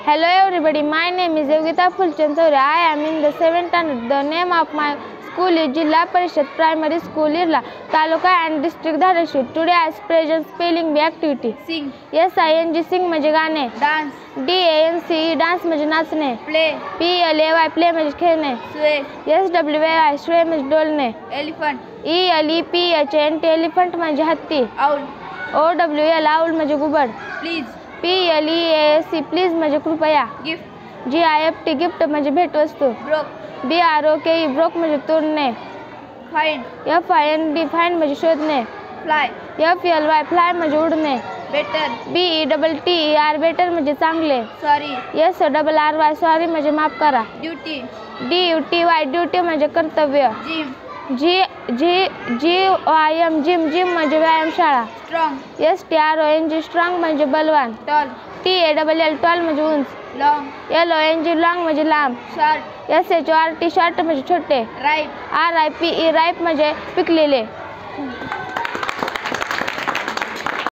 Hello everybody, my name is Yogita Fulchand Saurya. I am in the 7th standard. The name of my school is Jilla Parishad Primary School, Irla, Taluka and District Dharashur. Today I present spelling bee activity. Sing. S-I-N-G sing म्हणजे गाणे. Dance. D-A-N-C-E dance म्हणजे नाचणे. Play. P-L-A-Y play म्हणजे खेळणे. Sway. S-W-A-Y sway म्हणजे डोलणे. Elephant. E-L-E-P-H-A-N-T elephant म्हणजे हत्ती. Owl. O-W-L owl म्हणजे घुबड. Please. P-L-E-A-S-E please म्हणजे कृपया. Gift. G-I-F-T gift म्हणजे भेटवस्तू. Broke. B-R-O-K-E broke म्हणजे तोडणे. Find. F-I-N-D find म्हणजे शोधणे. Fly. F-L-Y fly म्हणजे उडणे. Better. B-E-T-T-E-R better म्हणजे चांगले. Sorry. S-O-R-R-Y sorry म्हणजे माफ करा. Duty. D-U-T-Y duty म्हणजे कर्तव्य. Gym. G-Y-M जिम जिम म्हणजे व्यायामशाळा. Strong. S-T-R-O-N-G strong म्हणजे बलवान. Tall. T-A-L-L tall म्हणजे उंच. Long. L-O-N-G long म्हणजे लांब. Short. S-H-O-R-T short म्हणजे छोटे. Ripe. R-I-P-E ripe म्हणजे पिकलेले.